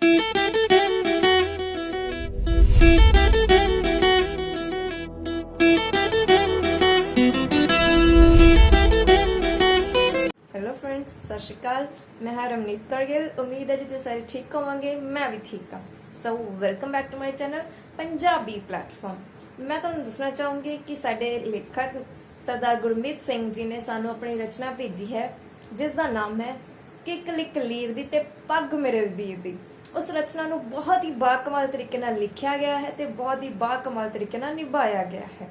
Hello friends, सत श्री अकाल। मैं हाँ रमनीत करगिल। उम्मीद है जी तुम सारे ठीक होवोगे। मैं भी ठीक हाँ। So welcome back to my channel Punjabi platform. मैं तुहानू दसना चाहूंगी कि साडे लेखक सरदार गुरमीत सिंह जी ने सानू अपनी रचना भेजी है जिसका नाम है किक लिक लीर दी ते पग मेरे वीर दी। उस रचना नू बहुत ही बाकमाल तरीके नाल लिखिया गया है ते बहुत ही बाकमाल तरीके नाल निभाया गया है।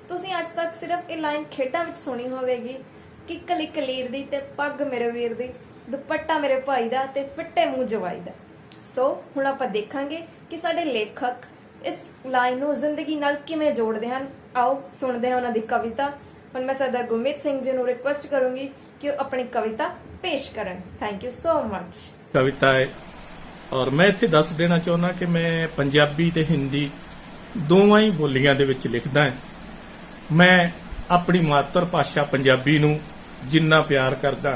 तुसीं अज तक सिर्फ ये लाइन खेडां विच सुनी होवेगी कि कली कलीर दी ते पग मेरे वीर दी, दुपट्टा मेरे भाई दा ते फिट्टे मूंह जवाई दा। सो हुण आपां देखांगे कि साडे लेखक इस लाइन नूं जिंदगी नाल किवें जोड़दे हन। आओ सुणदे हां उन्हां दी कविता। हुण मैं सरदार गुरमीत सिंह जी नूं रिक्वेस्ट करूंगी कि वो अपनी कविता पेश करन। Thank you so much. कविता है और मैं इत्थे दस देना चाहुंदा कि मैं पंजाबी ते हिंदी दोवां ही बोलियां दे विच लिखदा हां। मैं अपनी मातर भाषा पंजाबी नूं जिन्ना प्यार करदा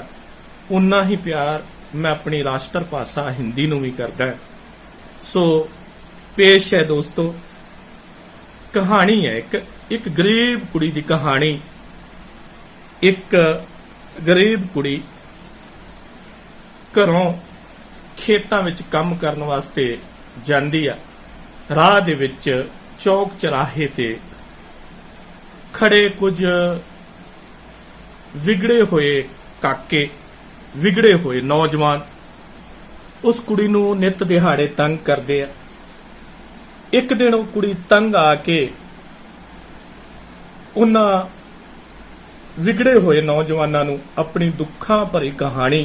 उन्ना ही प्यार मैं अपनी राष्ट्र भाषा हिंदी नूं भी करदा। सो पेश है दोस्तों, कहानी है एक गरीब कुड़ी दी कहानी। एक गरीब कुड़ी घरों खेतां विच काम करन वास्ते जांदी आ। राह दे विच चौक चराहे ते खड़े कुछ विगड़े हुए काके, विगड़े हुए नौजवान उस कुड़ी नूं नित दिहाड़े तंग करदे आ। एक दिन वो कुड़ी तंग आके उन्हां विगड़े हुए नौजवानां नूं अपनी दुखां भरी कहानी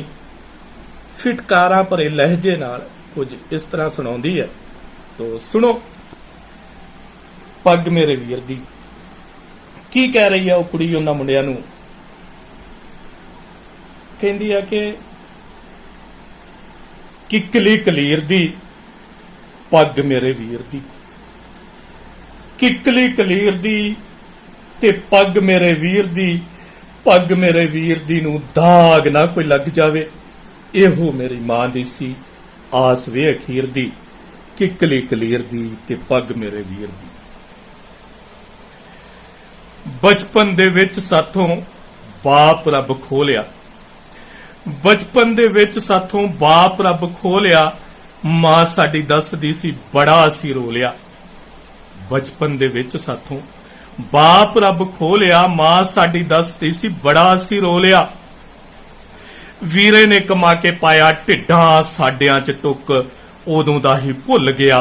फिटकारां भरे लहजे नाल कुछ इस तरह सुणाउंदी है। तो सुनो। पग मेरे वीर दी की कह रही है वो कुड़ी उन्हां मुंडियां नूं। कहंदी है कि किकली कलीर दी पग मेरे वीर दी, किकली कलीर दी ते पग मेरे वीर दी, पग मेरे वीर दी नूं दाग ना कोई लग जावे। एहो मेरी मां दी सी आस वे अखीर दी, किकली कलीर दी ते पग मेरे वीर दी। बचपन दे विच साथों बाप रब खोलिया, बचपन दे विच साथों बाप रब खोलिया, मां साडी दसदी सी बड़ा असी रोलिया। बचपन दे विच साथों बाप रब खोलिया, मां साडी दसदी सी बड़ा असी रोलिया। वीरे ने कमा के पाया ढिड्डां साडियां च टुक, उदों दा ही भुल गया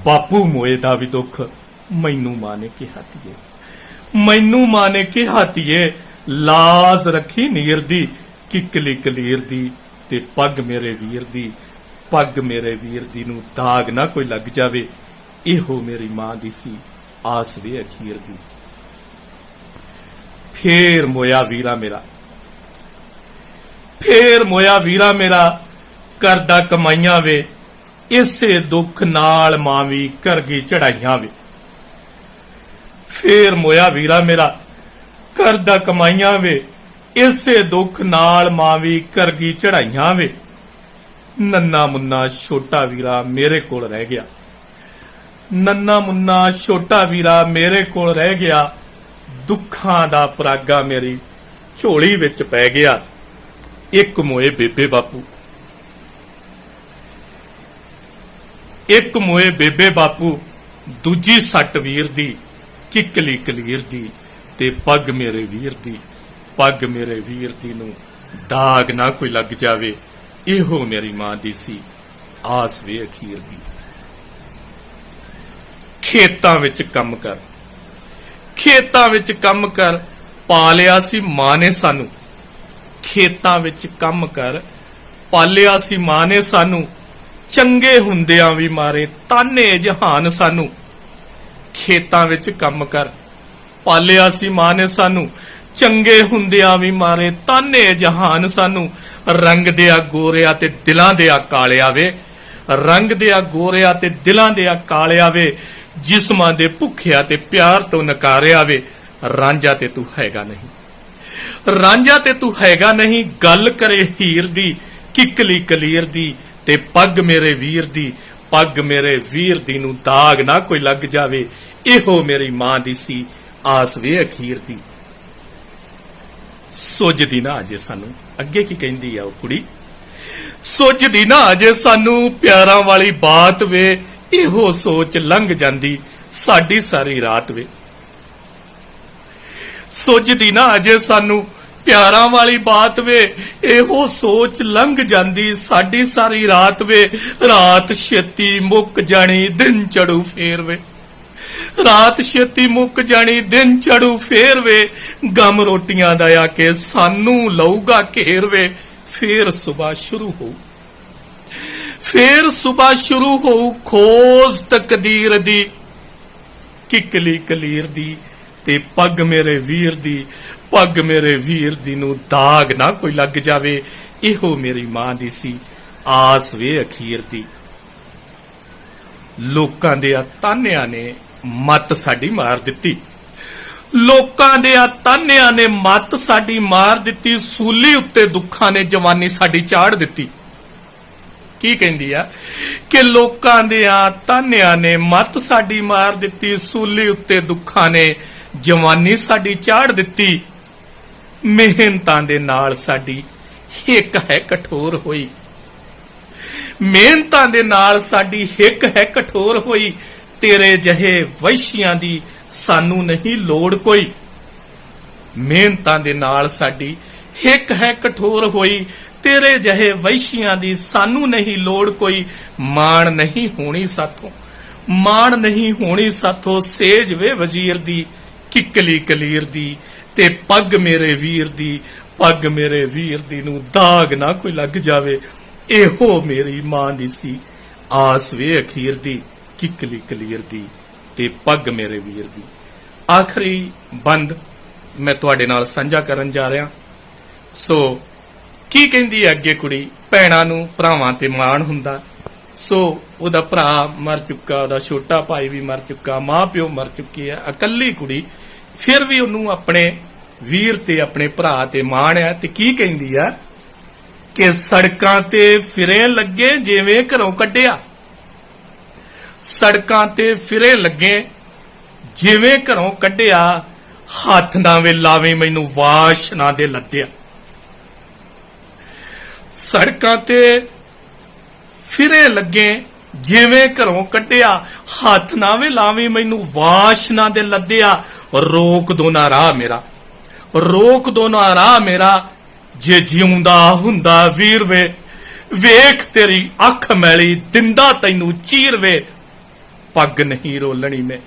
बापू मोए दा भी दुख। मैनू मां ने कहा धीए, मैनू मां ने कहा धीए, लाज रखी नीर दी, किकली कलीर दी ते पग मेरे वीर दी, पग मेरे वीर दी नूं दाग ना कोई लग जावे। एहो मेरी मां दी सी आस वे अखीर दी। फेर मोया वीरा मेरा, फेर मोया वीरा मेरा, करदा कमाइयां वे, इसे दुख नाल मां वी कर गई चढ़ाइयां वे। फेर मोया वीरा मेरा, करदा कमाइयां वे, इसे दुख नाल मां वी कर गई चढ़ाइयां वे। नन्ना मुन्ना छोटा वीरा मेरे कोल रह गया, नन्ना मुन्ना छोटा वीरा मेरे कोल रह गया। दुखां दा परागा मेरी झोली विच पै गया। एक मोए बेबे बापू, एक मोए बेबे बापू, दूजी सट वीर दी, किकली कलीर दी ते पग मेरे वीर दी, पग मेरे वीर दी नूं दाग ना कोई लग जावे। एहो मेरी मां दी सी आस वे अखीर दी। खेतां विच कम कर, खेतां विच कम कर, पालिया सी मां ने सानू। खेतां विच कम कर, पालिया सी मां ने सानू, चंगे हुंदियां भी मारे ताने जहान सानू। खेतां विच कम कर, पालिया सी मां ने सानू, चंगे हुंदियां भी मारे ताने जहान सानू। रंग दिया गोरिया ते दिलां दिया कालिया वे, रंग दिया गोरिया ते दिलां दिया कालिया वे। जिस्मां दे भुखिया ते प्यार तो नकारिया वे। रांझा ते तू हैगा नहीं, रांझा ते तू हैगा नहीं, गल करे हीर दी, किकली कलीर दी ਤੇ ਪੱਗ ਮੇਰੇ ਵੀਰ ਦੀ, ਪੱਗ ਮੇਰੇ ਵੀਰ ਦੀ ਨੂੰ ਦਾਗ ਨਾ ਕੋਈ ਲੱਗ ਜਾਵੇ, ਇਹੋ ਮੇਰੀ ਮਾਂ ਦੀ ਸੀ ਆਸ ਵੇ ਅਖੀਰ ਦੀ। ਸੁੱਝਦੀ ਨਾ ਅਜੇ ਸਾਨੂੰ, ਅੱਗੇ ਕੀ ਕਹਿੰਦੀ ਆ ਉਹ ਕੁੜੀ, ਸੁੱਝਦੀ ਨਾ ਅਜੇ ਸਾਨੂੰ ਪਿਆਰਾਂ ਵਾਲੀ ਬਾਤ ਵੇ, ਇਹੋ ਸੋਚ ਲੰਘ ਜਾਂਦੀ ਸਾਡੀ ਸਾਰੀ ਰਾਤ ਵੇ। ਸੁੱਝਦੀ ਨਾ ਅਜੇ ਸਾਨੂੰ ਪਿਆਰਾਂ ਵਾਲੀ ਬਾਤ ਵੇ, ਇਹੋ ਸੋਚ ਲੰਘ ਜਾਂਦੀ ਸਾਡੀ ਸਾਰੀ ਰਾਤ ਵੇ। ਰਾਤ ਛੇਤੀ ਮੁੱਕ ਜਾਣੀ ਦਿਨ ਚੜੂ ਫੇਰ ਵੇ, ਰਾਤ ਛੇਤੀ ਮੁੱਕ ਜਾਣੀ ਦਿਨ ਚੜੂ ਫੇਰ ਵੇ। ਗਮ ਰੋਟੀਆਂ ਦਾ ਆ ਕੇ ਸਾਨੂੰ ਲਊਗਾ ਘੇਰ ਵੇ, ਫੇਰ ਸੁਬਹ ਸ਼ੁਰੂ ਹੋਊ, ਫੇਰ ਸੁਬਹ ਸ਼ੁਰੂ ਹੋਊ ਖੋਜ ਤਕਦੀਰ ਦੀ, ਕਿਕਲੀ ਕਲੀਰ ਦੀ ਤੇ ਪੱਗ ਮੇਰੇ ਵੀਰ ਦੀ, ਪੱਗ ਮੇਰੇ ਵੀਰ ਦੀ ਨੂੰ ਦਾਗ ਨਾ ਕੋਈ ਲੱਗ ਜਾਵੇ, ਇਹੋ ਮੇਰੀ ਮਾਂ ਦੀ ਸੀ ਆਸ ਵੇ ਅਖੀਰ ਦੀ। ਲੋਕਾਂ ਦੇ ਤਾਨਿਆਂ ਨੇ ਮੱਤ ਸਾਡੀ ਮਾਰ ਦਿੱਤੀ, ਲੋਕਾਂ ਦੇ ਤਾਨਿਆਂ ਨੇ ਮੱਤ ਸਾਡੀ ਮਾਰ ਦਿੱਤੀ, ਸੂਲੀ ਉੱਤੇ ਦੁੱਖਾਂ ਨੇ ਜਵਾਨੀ ਸਾਡੀ ਚਾੜ ਦਿੱਤੀ। ਕੀ ਕਹਿੰਦੀ ਆ ਕਿ ਲੋਕਾਂ ਦੇ ਤਾਨਿਆਂ ਨੇ ਮੱਤ ਸਾਡੀ ਮਾਰ ਦਿੱਤੀ, ਸੂਲੀ ਉੱਤੇ ਦੁੱਖਾਂ ਨੇ ਜਵਾਨੀ ਸਾਡੀ ਚਾੜ ਦਿੱਤੀ। ਮਿਹਨਤਾਂ ਦੇ ਨਾਲ ਸਾਡੀ ਹਿੱਕ ਹੈ ਕਠੋਰ ਹੋਈ, ਮਿਹਨਤਾਂ ਦੇ ਨਾਲ ਸਾਡੀ ਹਿੱਕ ਹੈ ਕਠੋਰ ਹੋਈ, ਤੇਰੇ ਜਿਹੇ ਵੈਸ਼ੀਆਂ ਦੀ ਸਾਨੂੰ ਨਹੀਂ ਲੋੜ ਕੋਈ। ਮਿਹਨਤਾਂ ਦੇ ਨਾਲ ਸਾਡੀ ਹਿੱਕ ਹੈ ਕਠੋਰ ਹੋਈ, ਤੇਰੇ ਜਿਹੇ ਵੈਸ਼ੀਆਂ ਦੀ ਸਾਨੂੰ ਨਹੀਂ ਲੋੜ ਕੋਈ। ਮਾਣ ਨਹੀਂ ਹੋਣੀ ਸਾਥੋਂ, ਮਾਣ ਨਹੀਂ ਹੋਣੀ ਸਾਥੋਂ, ਸੇਜ ਵੇ ਵਜ਼ੀਰ ਦੀ, ਕਿਕਲੀ ਕਲੀਰ ਦੀ ਤੇ ਪੱਗ ਮੇਰੇ ਵੀਰ ਦੀ, ਪੱਗ ਮੇਰੇ ਵੀਰ ਦੀ ਨੂੰ ਦਾਗ ਨਾ ਕੋਈ ਲੱਗ ਜਾਵੇ, ਇਹੋ ਮੇਰੀ ਮਾਂ ਦੀ ਸੀ ਆਸ ਵੇ ਅਖੀਰ ਦੀ, ਕਿਕਲੀ ਕਲੀਰ ਦੀ ਤੇ ਪੱਗ ਮੇਰੇ ਵੀਰ ਦੀ। ਆਖਰੀ ਬੰਦ ਮੈਂ ਤੁਹਾਡੇ ਨਾਲ ਸਾਂਝਾ ਕਰਨ ਜਾ ਰਿਹਾ। ਸੋ ਕੀ ਕਹਿੰਦੀ ਹੈ ਅੱਗੇ ਕੁੜੀ, ਭੈਣਾਂ ਨੂੰ ਭਰਾਵਾਂ ਤੇ ਮਾਣ ਹੁੰਦਾ। ਸੋ ਉਹਦਾ ਭਰਾ ਮਰ ਚੁੱਕਾ, ਉਹਦਾ ਛੋਟਾ ਭਾਈ ਵੀ ਮਰ ਚੁੱਕਾ, ਮਾਂ ਪਿਓ ਮਰ ਚੁੱਕੇ ਆ, ਇਕੱਲੀ ਕੁੜੀ, ਫਿਰ ਵੀ ਉਹਨੂੰ ਆਪਣੇ ਵੀਰ ਤੇ ਆਪਣੇ ਭਰਾ ਤੇ ਮਾਣ ਆ। ਤੇ ਕੀ ਕਹਿੰਦੀ ਆ ਕਿ ਸੜਕਾਂ ਤੇ ਫਿਰੇ ਲੱਗੇ ਜਿਵੇਂ ਘਰੋਂ ਕੱਢਿਆ, ਸੜਕਾਂ ਤੇ ਫਿਰੇ ਲੱਗੇ ਜਿਵੇਂ ਘਰੋਂ ਕੱਢਿਆ, ਹੱਥ ਨਾ ਵੇ ਲਾਵੇਂ ਮੈਨੂੰ ਵਾਸ਼ਨਾ ਦੇ ਲੱਦਿਆ। ਸੜਕਾਂ ਤੇ ਫਿਰੇ ਲੱਗੇ ਜਿਵੇਂ ਘਰੋਂ ਕੱਢਿਆ, ਹੱਥ ਨਾ ਵੇ ਲਾਵੇਂ ਮੈਨੂੰ ਵਾਸ਼ਨਾ ਦੇ ਲੱਦਿਆ। ਰੋਕ ਦੋ ਨਾ ਰਾਹ ਮੇਰਾ, ਰੋਕ ਦੋ ਨਾ ਰਾਹ ਮੇਰਾ, ਜੇ ਜਿਉਂਦਾ ਹੁੰਦਾ ਵੀਰ ਵੇ, ਵੇਖ ਤੇਰੀ ਅੱਖ ਮੈਲੀ ਦਿੰਦਾ ਤੈਨੂੰ ਚੀਰ ਵੇ। ਪੱਗ ਨਹੀਂ ਰੋਲਣੀ ਮੈਂ,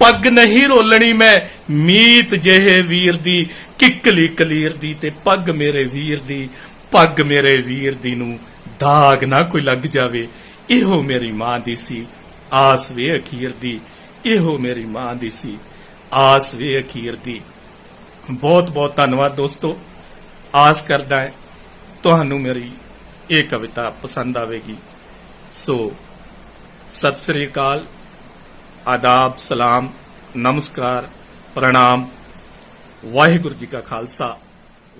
ਪੱਗ ਨਹੀਂ ਰੋਲਣੀ ਮੈਂ, ਮੀਤ ਜਿਹੇ ਵੀਰ ਦੀ, ਕਿਕਲੀ ਕਲੀਰ ਦੀ ਤੇ ਪੱਗ ਮੇਰੇ ਵੀਰ ਦੀ, ਪੱਗ ਮੇਰੇ ਵੀਰ ਦੀ ਨੂੰ ਦਾਗ ਨਾ ਕੋਈ ਲੱਗ ਜਾਵੇ, ਇਹੋ ਮੇਰੀ ਮਾਂ ਦੀ ਸੀ ਆਸ ਵੇ ਅਖੀਰ ਦੀ, ਇਹੋ ਮੇਰੀ ਮਾਂ ਦੀ ਸੀ ਆਸ ਵੇ ਅਖੀਰ ਦੀ। ਬਹੁਤ ਬਹੁਤ ਧੰਨਵਾਦ ਦੋਸਤੋ। ਆਸ ਕਰਦਾ ਹੈ ਤੁਹਾਨੂੰ ਮੇਰੀ ਇਹ ਕਵਿਤਾ ਪਸੰਦ ਆਵੇਗੀ। ਸੋ ਸਤਿ ਸ੍ਰੀ ਅਕਾਲ, ਆਦਾਬ, ਸਲਾਮ, ਨਮਸਕਾਰ, ਪ੍ਰਣਾਮ। ਵਾਹਿਗੁਰੂ ਜੀ ਕਾ ਖਾਲਸਾ,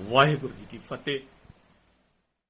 ਵਾਹਿਗੁਰੂ ਜੀ ਕੀ ਫਤਿਹ।